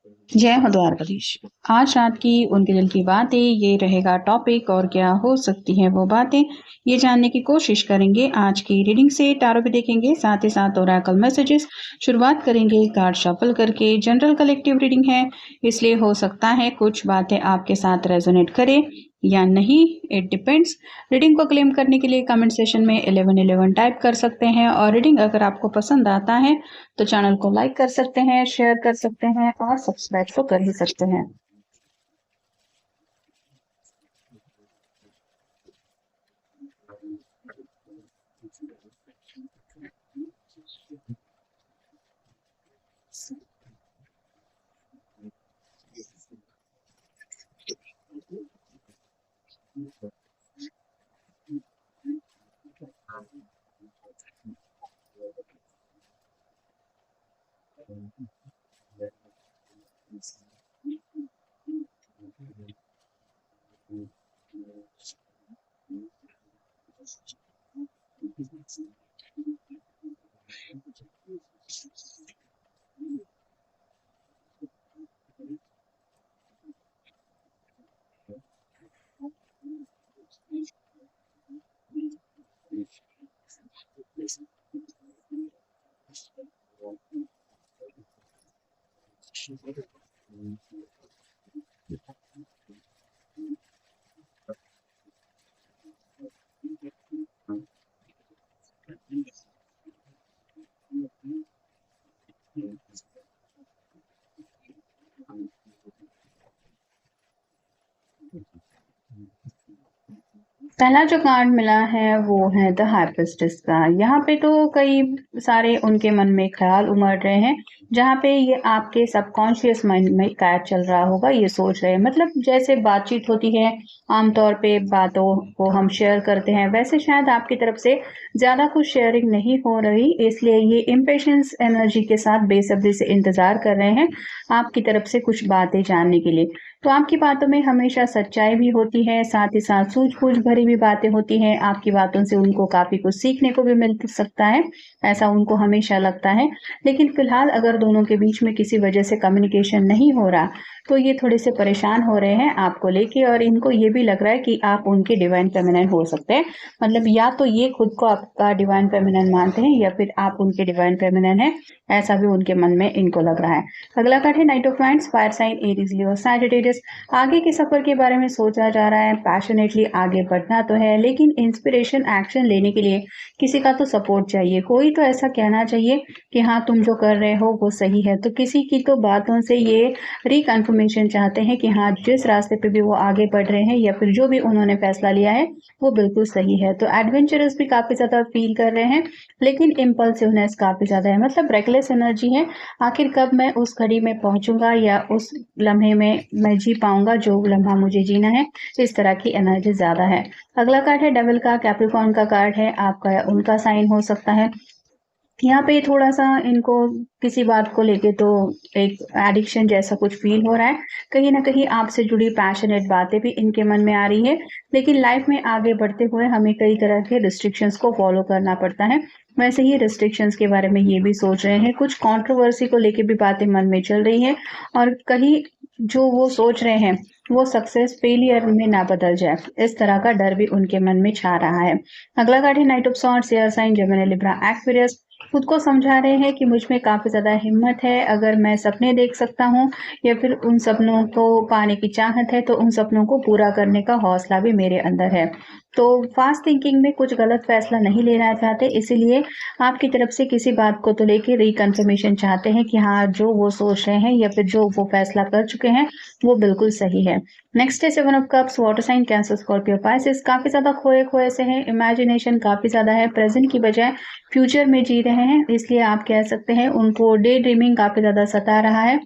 जय हो द्वारकाधीश। आज रात की उनके दिल की बातें, ये रहेगा टॉपिक। और क्या हो सकती हैं वो बातें, ये जानने की कोशिश करेंगे आज की रीडिंग से। टारो भी देखेंगे, साथ ही साथ ओरेकल मैसेजेस। शुरुआत करेंगे कार्ड शफल करके। जनरल कलेक्टिव रीडिंग है, इसलिए हो सकता है कुछ बातें आपके साथ रेजोनेट करें या नहीं, इट डिपेंड्स। रीडिंग को क्लेम करने के लिए कमेंट सेशन में 1111 टाइप कर सकते हैं। और रीडिंग अगर आपको पसंद आता है तो चैनल को लाइक कर सकते हैं, शेयर कर सकते हैं और सब्सक्राइब तो कर ही सकते हैं। पहला जो कार्ड मिला है वो है द हाई प्रिस्टेस का। यहाँ पे तो कई सारे उनके मन में ख्याल उमड़ रहे हैं, जहाँ पे ये आपके सबकॉन्शियस माइंड में क्या चल रहा होगा ये सोच रहे हैं। मतलब जैसे बातचीत होती है, आमतौर पे बातों को हम शेयर करते हैं, वैसे शायद आपकी तरफ से ज्यादा कुछ शेयरिंग नहीं हो रही, इसलिए ये इम्पेशंस एनर्जी के साथ बेसब्री से इंतजार कर रहे हैं आपकी तरफ से कुछ बातें जानने के लिए। तो आपकी बातों में हमेशा सच्चाई भी होती है, साथ ही साथ सूझबूझ भरी भी बातें होती हैं। आपकी बातों से उनको काफी कुछ सीखने को भी मिल सकता है, ऐसा उनको हमेशा लगता है। लेकिन फिलहाल अगर दोनों के बीच में किसी वजह से कम्युनिकेशन नहीं हो रहा तो ये थोड़े से परेशान हो रहे हैं आपको लेके, और इनको ये भी लग रहा है कि आप उनके डिवाइन फेमिनिन हो सकते हैं। मतलब या तो ये खुद को आपका डिवाइन फेमिनिन मानते हैं या फिर आप उनके डिवाइन फेमिनिन है, ऐसा भी उनके मन में इनको लग रहा है। अगला कार्ड है knight of wands, fire sign Aries Leo Sagittarius. आगे के सफर के बारे में सोचा जा रहा है, पैशनेटली आगे बढ़ना तो है, लेकिन इंस्पिरेशन एक्शन लेने के लिए किसी का तो सपोर्ट चाहिए। कोई तो ऐसा कहना चाहिए कि हाँ तुम जो कर रहे हो वो सही है। तो किसी की तो बातों से ये रिकन्फर्मेशन चाहते हैं कि हाँ जिस रास्ते पे भी वो आगे बढ़ रहे हैं या फिर जो भी उन्होंने फैसला लिया है वो बिल्कुल सही है। तो एडवेंचरस भी काफी ज्यादा फील कर रहे हैं, लेकिन इम्पल्सिवनेस काफी ज्यादा है। मतलब रेकलेस एनर्जी है, आखिर कब मैं उस घड़ी में पहुंचूंगा या उस लम्हे में मैं जी पाऊंगा जो लम्हा मुझे जीना है, इस तरह की एनर्जी ज्यादा है। अगला कार्ड है डेविल का, कैप्रिकॉर्न का कार्ड है, आपका या उनका साइन हो सकता है। यहाँ पे थोड़ा सा इनको किसी बात को लेके तो एक एडिक्शन जैसा कुछ फील हो रहा है। कहीं ना कहीं आपसे जुड़ी पैशनेट बातें भी इनके मन में आ रही है, लेकिन लाइफ में आगे बढ़ते हुए हमें कई तरह के रिस्ट्रिक्शंस को फॉलो करना पड़ता है। वैसे ही रिस्ट्रिक्शंस के बारे में ये भी सोच रहे हैं, कुछ कंट्रोवर्सी को लेके भी बातें मन में चल रही है, और कहीं जो वो सोच रहे हैं वो सक्सेस फेलियर में ना बदल जाए, इस तरह का डर भी उनके मन में छा रहा है। अगला कार्ड है knight of swords, air sign Gemini Libra Aquarius. खुद को समझा रहे हैं कि मुझ में काफी ज्यादा हिम्मत है, अगर मैं सपने देख सकता हूँ या फिर उन सपनों को पाने की चाहत है तो उन सपनों को पूरा करने का हौसला भी मेरे अंदर है। तो फास्ट थिंकिंग में कुछ गलत फैसला नहीं लेना चाहते, इसीलिए आपकी तरफ से किसी बात को तो लेके रिकन्फर्मेशन चाहते हैं कि हाँ जो वो सोच रहे हैं या फिर जो वो फैसला कर चुके हैं वो बिल्कुल सही है। नेक्स्ट है seven of cups, water sign Cancer Scorpio Pisces. काफी ज्यादा खोए खोए से हैं, इमेजिनेशन काफी ज्यादा है, प्रेजेंट की बजाय फ्यूचर में जी रहे हैं, इसलिए आप कह सकते हैं उनको डे ड्रीमिंग काफी ज्यादा सता रहा है।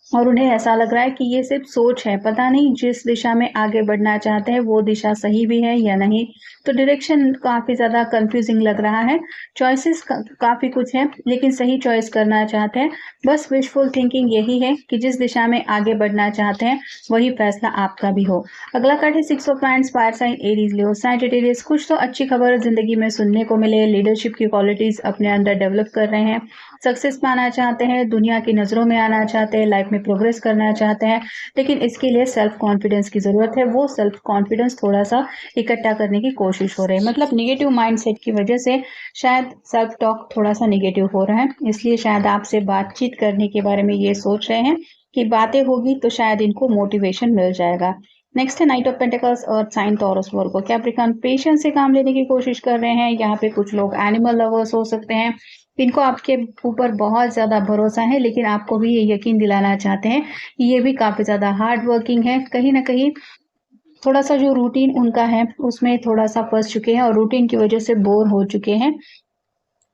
और उन्हें ऐसा लग रहा है कि ये सिर्फ सोच है, पता नहीं जिस दिशा में आगे बढ़ना चाहते हैं वो दिशा सही भी है या नहीं। तो डायरेक्शन काफी ज्यादा कंफ्यूजिंग लग रहा है। चॉइसेस काफी कुछ है, लेकिन सही चॉइस करना चाहते हैं। बस विशफुल थिंकिंग यही है कि जिस दिशा में आगे बढ़ना चाहते हैं वही फैसला आपका भी हो। अगला कार्ड है six of wands, fire sign Aries Leo Sagittarius. कुछ तो अच्छी खबर जिंदगी में सुनने को मिले, लीडरशिप की क्वालिटीज अपने अंदर डेवलप कर रहे हैं, सक्सेस पाना चाहते हैं, दुनिया की नज़रों में आना चाहते हैं, लाइफ में प्रोग्रेस करना चाहते हैं, लेकिन इसके लिए सेल्फ कॉन्फिडेंस की ज़रूरत है। वो सेल्फ कॉन्फिडेंस थोड़ा-सा इकट्ठा करने की कोशिश हो रही है। मतलब नेगेटिव माइंडसेट की वजह से शायद सेल्फ टॉक थोड़ा-सा नेगेटिव हो रहा है, इसलिए शायद आपसे बातचीत करने के बारे में ये सोच रहे हैं कि बातें होगी तो शायद इनको मोटिवेशन मिल जाएगा। नेक्स्ट है नाइट ऑफ पेंटिकल्स और sign Taurus Virgo Capricorn. Patience से काम लेने की कोशिश कर रहे हैं। यहाँ पे कुछ लोग एनिमल लवर्स हो सकते हैं, इनको आपके ऊपर बहुत ज़्यादा भरोसा है, लेकिन आपको भी ये यकीन दिलाना चाहते हैं कि ये भी काफ़ी ज़्यादा हार्ड वर्किंग है। कहीं न कहीं थोड़ा-सा जो रूटीन उनका है उसमें थोड़ा-सा फँस चुके हैं और रूटीन की वजह से बोर हो चुके हैं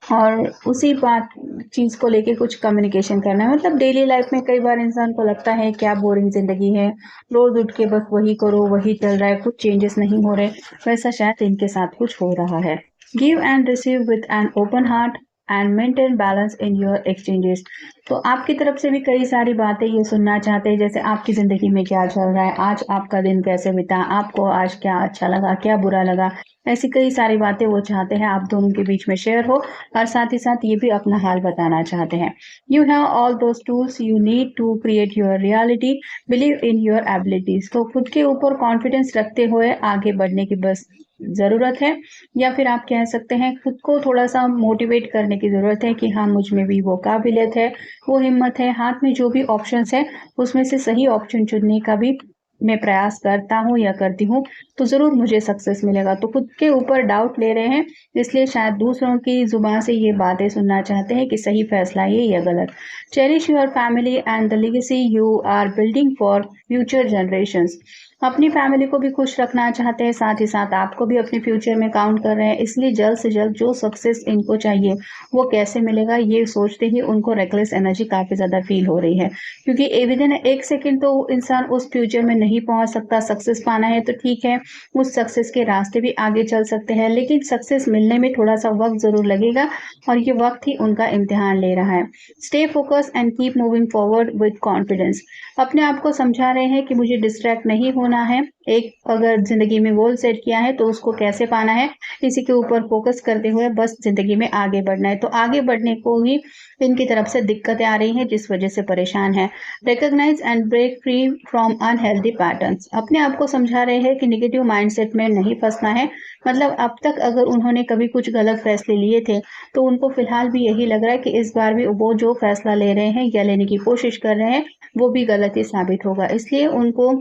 और उसी बात चीज़ को लेके कुछ कम्युनिकेशन करना है। मतलब डेली लाइफ में कई बार इंसान को लगता है क्या बोरिंग ज़िंदगी है, रोज़ उठ के बस वही करो, वही चल रहा है, कुछ चेंजेस नहीं हो रहे। वैसा शायद इनके साथ कुछ हो रहा है। Give and receive with an open heart and maintain balance in your exchanges. तो आपकी तरफ से भी कई सारी बातें ये सुनना चाहते हैं, जैसे आपकी ज़िंदगी में क्या चल रहा है, आज आपका दिन कैसे बीता, आपको आज क्या अच्छा लगा, क्या बुरा लगा। ऐसी कई सारी बातें वो चाहते हैं आप दोनों के बीच में शेयर हो और साथ ही साथ ये भी अपना हाल बताना चाहते हैं। You have all those tools you need to create your reality, believe in your abilities. तो खुद के ऊपर कॉन्फिडेंस रखते हुए आगे बढ़ने की बस ज़रूरत है, या फिर आप कह सकते हैं खुद को थोड़ा-सा मोटिवेट करने की ज़रूरत है कि हाँ, मुझ में भी वो काबिलियत है, वो हिम्मत है, हाथ में जो भी ऑप्शंस है उसमें से सही ऑप्शन चुनने का भी मैं प्रयास करता हूँ या करती हूँ, तो ज़रूर मुझे सक्सेस मिलेगा। तो खुद के ऊपर डाउट ले रहे हैं, इसलिए शायद दूसरों की ज़ुबान से ये बातें सुनना चाहते हैं कि सही फैसला है या गलत। Cherish your family and the legacy you are building for future generations. अपनी फैमिली को भी खुश रखना चाहते हैं, साथ ही साथ आपको भी अपने फ्यूचर में काउंट कर रहे हैं, इसलिए जल्द से जल्द जो सक्सेस इनको चाहिए वो कैसे मिलेगा ये सोचते ही उनको रेकलेस एनर्जी काफ़ी ज़्यादा फील हो रही है, क्योंकि विदिन 1 सेकंड तो इंसान उस फ्यूचर में नहीं पहुंच सकता। सक्सेस पाना है तो ठीक है, उस सक्सेस के रास्ते भी आगे चल सकते हैं, लेकिन सक्सेस मिलने में थोड़ा सा वक्त ज़रूर लगेगा और ये वक्त ही उनका इम्तिहान ले रहा है। Stay focus and keep moving forward with confidence. अपने आप को समझा रहे हैं कि मुझे डिस्ट्रैक्ट नहीं होना है, एक अगर ज़िंदगी में गोल सेट किया है तो उसको कैसे पाना है, इसी के ऊपर फोकस करते हुए बस ज़िंदगी में आगे बढ़ना है। तो आगे बढ़ने को ही इनकी तरफ से दिक्कतें आ रही हैं, जिस वजह से परेशान हैं। Recognise and break free from unhealthy patterns. अपने आप को समझा रहे हैं कि नेगेटिव माइंडसेट में नहीं फंसना है। मतलब अब तक अगर उन्होंने कभी कुछ गलत फैसले लिए थे, तो उनको फिलहाल भी यही लग रहा है कि इस बार भी वो जो फैसला ले रहे हैं या लेने की कोशिश कर रहे हैं, वो भी गलत ही साबित होगा। इसलिए उनको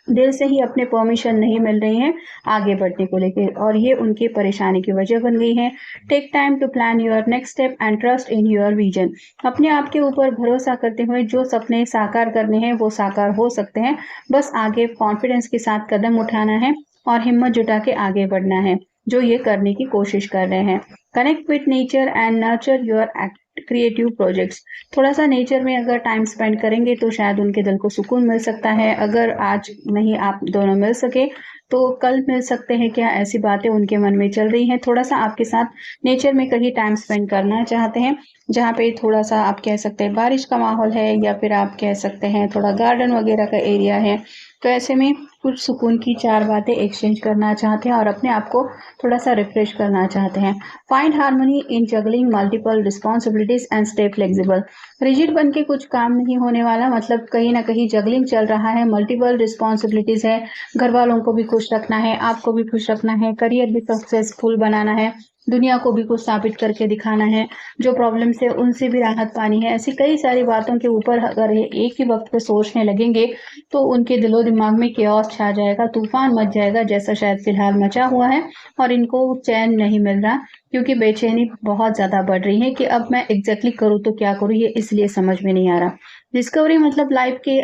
दिल से ही अपने परमिशन नहीं मिल रही हैं आगे बढ़ने को लेके, और ये उनकी परेशानी की वजह बन गई है। Take time to plan your next step and trust in your vision. अपने आप के ऊपर भरोसा करते हुए जो सपने साकार करने हैं वो साकार हो सकते हैं, बस आगे कॉन्फिडेंस के साथ कदम उठाना है और हिम्मत जुटा के आगे बढ़ना है, जो ये करने की कोशिश कर रहे हैं। Connect with nature and nurture your creative projects. थोड़ा सा नेचर में अगर टाइम स्पेंड करेंगे तो शायद उनके दिल को सुकून मिल सकता है। अगर आज नहीं आप दोनों मिल सके तो कल मिल सकते हैं क्या, ऐसी बातें उनके मन में चल रही हैं। थोड़ा सा आपके साथ नेचर में कहीं टाइम स्पेंड करना चाहते हैं, जहाँ पे थोड़ा सा आप कह सकते हैं बारिश का माहौल है, या फिर आप कह सकते हैं थोड़ा गार्डन वगैरह का एरिया है। तो ऐसे में कुछ सुकून की 4 बातें एक्सचेंज करना चाहते हैं और अपने आप को थोड़ा सा रिफ्रेश करना चाहते हैं। Find harmony in juggling multiple responsibilities and stay flexible. Rigid बन के कुछ काम नहीं होने वाला, मतलब कहीं ना कहीं जगलिंग चल रहा है, मल्टीपल रिस्पॉन्सिबिलिटीज है, घर वालों को भी खुश रखना है, आपको भी खुश रखना है, करियर भी सक्सेसफुल बनाना है, दुनिया को भी कुछ साबित करके दिखाना है, जो प्रॉब्लम से उनसे भी राहत पानी है। ऐसी कई सारी बातों के ऊपर अगर ये एक ही वक्त पे सोचने लगेंगे तो उनके दिलो दिमाग में केओस छा जाएगा, तूफान मच जाएगा, जैसा शायद फिलहाल मचा हुआ है, और इनको चैन नहीं मिल रहा, क्योंकि बेचैनी बहुत ज़्यादा बढ़ रही है कि अब मैं एग्जैक्टली करूँ तो क्या करूँ, ये इसलिए समझ में नहीं आ रहा। डिस्कवरी मतलब लाइफ के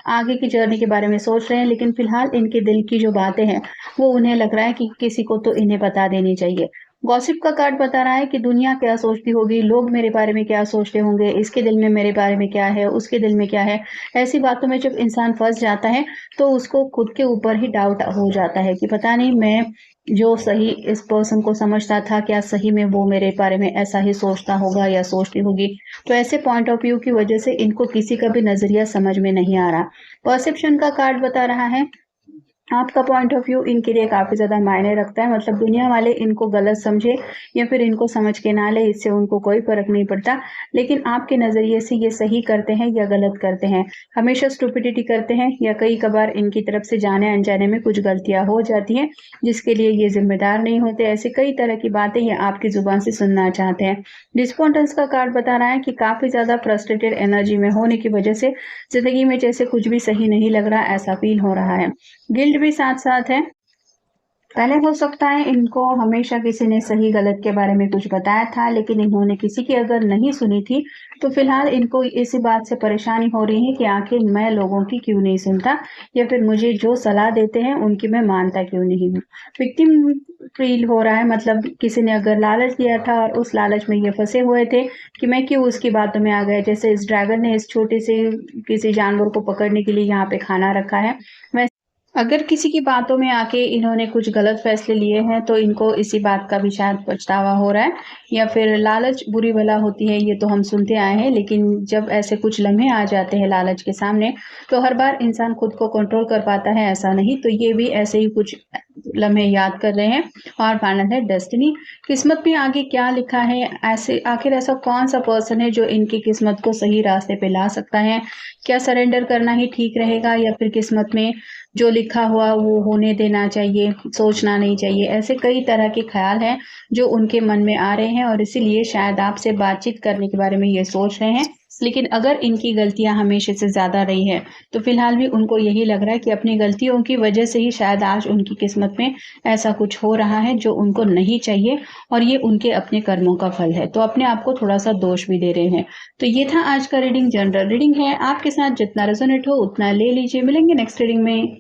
आगे की जर्नी के बारे में सोच रहे हैं, लेकिन फिलहाल इनके दिल की जो बातें हैं वो उन्हें लग रहा है कि किसी को तो इन्हें बता देनी चाहिए। गॉसिप का कार्ड बता रहा है कि दुनिया क्या सोचती होगी, लोग मेरे बारे में क्या सोचते होंगे, इसके दिल में मेरे बारे में क्या है, उसके दिल में क्या है। ऐसी बातों में जब इंसान फंस जाता है तो उसको खुद के ऊपर ही डाउट हो जाता है कि पता नहीं मैं जो सही इस पर्सन को समझता था, क्या सही में वो मेरे बारे में ऐसा ही सोचता होगा या सोचती होगी। तो ऐसे पॉइंट ऑफ व्यू की वजह से इनको किसी का भी नजरिया समझ में नहीं आ रहा। परसेप्शन का कार्ड बता रहा है आपका पॉइंट ऑफ व्यू इनके लिए काफ़ी ज़्यादा मायने रखता है। मतलब दुनिया वाले इनको गलत समझे या फिर इनको समझ के ना ले, इससे उनको कोई फ़र्क नहीं पड़ता। लेकिन आपके नज़रिए से ये सही करते हैं या गलत करते हैं, हमेशा स्टुपिडिटी करते हैं या कई कभार इनकी तरफ से जाने-अनजाने में कुछ गलतियाँ हो जाती हैं, जिसके लिए ये ज़िम्मेदार नहीं होते। ऐसी कई तरह की बातें ये आपकी ज़ुबान से सुनना चाहते हैं। डिस्पोंटेंस का कार्ड बता रहा है कि काफ़ी ज़्यादा फ्रस्ट्रेटेड एनर्जी में होने की वजह से ज़िंदगी में जैसे कुछ भी सही नहीं लग रहा, ऐसा फ़ील हो रहा है। गिल्ट भी साथ-साथ है। पहले हो सकता है इनको हमेशा किसी ने सही गलत के बारे में कुछ बताया था, लेकिन इन्होंने किसी की अगर नहीं सुनी थी, तो फिलहाल इनको इसी बात से परेशानी हो रही है कि आखिर मैं लोगों की क्यों नहीं सुनता या फिर मुझे जो सलाह देते हैं उनकी मैं मानता क्यों नहीं हूँ। विक्टिम फील हो रहा है, मतलब किसी ने अगर लालच दिया था और उस लालच में ये फंसे हुए थे कि मैं क्यों उसकी बातों में आ गया। जैसे इस ड्रैगन ने इस छोटे से किसी जानवर को पकड़ने के लिए यहाँ पे खाना रखा है। वैसे अगर किसी की बातों में आके इन्होंने कुछ गलत फैसले लिए हैं, तो इनको इसी बात का भी शायद पछतावा हो रहा है या फिर लालच बुरी बला होती है, ये तो हम सुनते आए हैं। लेकिन जब ऐसे कुछ लम्हे आ जाते हैं लालच के सामने, तो हर बार इंसान खुद को कंट्रोल कर पाता है, ऐसा नहीं। तो ये भी ऐसे ही कुछ लम्हे याद कर रहे हैं। और फाइनल है डेस्टिनी। किस्मत में आगे क्या लिखा है, ऐसे आखिर ऐसा कौन सा पर्सन है जो इनकी किस्मत को सही रास्ते पे ला सकता है। क्या सरेंडर करना ही ठीक रहेगा या फिर किस्मत में जो लिखा हुआ वो होने देना चाहिए, सोचना नहीं चाहिए। ऐसे कई तरह के ख्याल हैं जो उनके मन में आ रहे हैं और इसीलिए शायद आपसे बातचीत करने के बारे में ये सोच रहे हैं। लेकिन अगर इनकी गलतियां हमेशा से ज़्यादा रही है, तो फिलहाल भी उनको यही लग रहा है कि अपनी गलतियों की वजह से ही शायद आज उनकी किस्मत में ऐसा कुछ हो रहा है जो उनको नहीं चाहिए और ये उनके अपने कर्मों का फल है। तो अपने आप को थोड़ा-सा दोष भी दे रहे हैं। तो ये था आज का रीडिंग, जनरल रीडिंग है। आपके साथ जितना रेजोनेट हो उतना ले लीजिए। मिलेंगे नेक्स्ट रीडिंग में।